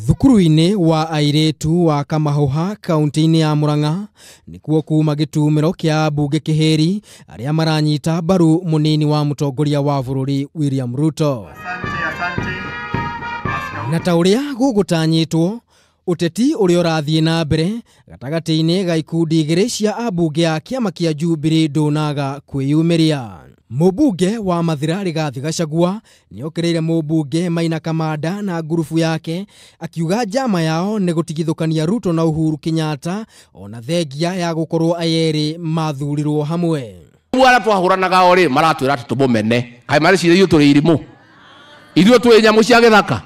Thukuru-inĩ wa airetu wa Kamahuha kaunti-inĩ ya Murang'a nikuo kuma gĩtumĩro kĩa mbunge kĩhĩri arĩa maranyita mbaru mũnini wa mũtongoria wa bũrũri William Ruto. Na ta ũrĩa gũgũtanyĩtwo ũteti ũrĩa ũrathiĩ na mbere gatagatĩ-inĩ ga ikundi igĩrĩ cia ambunge a kĩama kĩa Jubilee ndũnaga kwĩyumĩria. Mũmbunge wa Mathira Rigathi Gachagua nĩokereire mũmbunge Maina Kamanda na ngurubu yake akiuga njama yao nĩ gũtigithũkania Ruto na Uhuru Kenyatta ona thengia ya gũkorwo ayeri mathurirwo hamwe. Ara twahũranaga ori maratwĩra atĩ tũmũmene kaĩ marĩciria tũrĩ irimũ ithuĩ twĩ nyamũ cia gĩthaka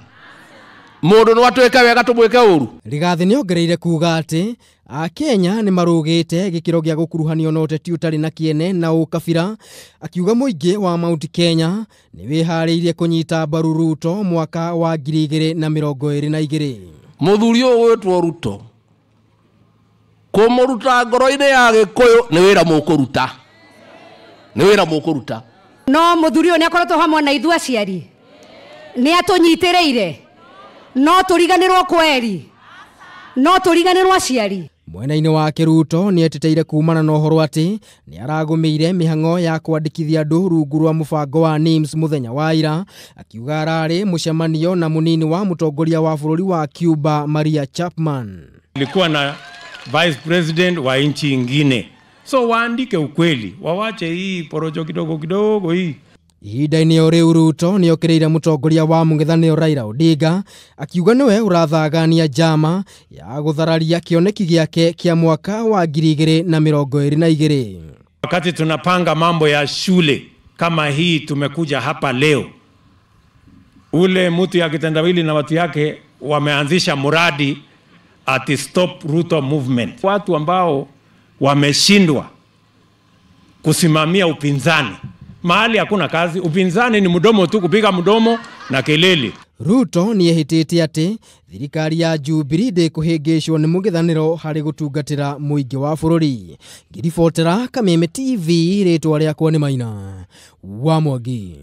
mũndũ no atwĩke wega tũmwĩke ũru. Rigathi nĩongereire kuga atĩ Akenya nĩ marũgĩte gĩkĩro gĩa gũkuruhanio na ũteti ũtarĩ na kĩene na ũkabira, akiuga mũingĩ wa Mount Kenya nĩ wĩharĩirie kũnyita mbaru Ruto mwaka wa 2022. Mũthuri ũyũ wĩtwo Ruto kũmũruta ngoro-inĩ ya Gĩkũyũ nĩ wĩra mũkũruta. No mũthuri ũyũ nĩ akoretwo hamwe na ithuĩ aciari nĩ atũnyitĩrĩire no tũriganĩrwo kweri no tũriganĩrwo aciari. Mwena-inĩ wake Ruto nĩ eteteire kumana na ũhoro atĩ nĩ aragũmĩire mĩhang'o ya kwandĩkithia andũ rungu rwa mũbango wa NIMS mũthenya wa ira, akiuga ararĩ mũcemanio na mũnini wa mũtongoria wa bũrũri wa Cuba Maria Chapman. Nilikuwa na vice president wa nchi ingine, so waandike ukweli, wawache hii porojo kidogo kidogo hii. Ihinda-inĩ o rĩu Ruto nĩokereire mũtongoria wa mũng'ethanĩro Raila Odinga akiuga nĩwe ũrathagania njama ya gũthararia kĩoneki gĩake kĩa mwaka wa 2022. Wakati tunapanga mambo ya shule kama hii tumekuja hapa leo, ule mtu ya kitendawili na watu yake wameanzisha muradi ati Stop Ruto Movement. Watu ambao wameshindwa kusimamia upinzani. Mahali hakuna kazi, upinzani ni mdomo tu, kupiga mdomo na kelele. Ruto nĩehĩtĩte atĩ thirikari ya Jubilee ndĩkũhĩngĩcwo nĩ mũng'ethanĩro harĩ gũtungatĩra mũingĩ wa bũrũri. Ngĩribotera Kameme TV, rĩtwa rĩakwa nĩ Maina wa Mwangi.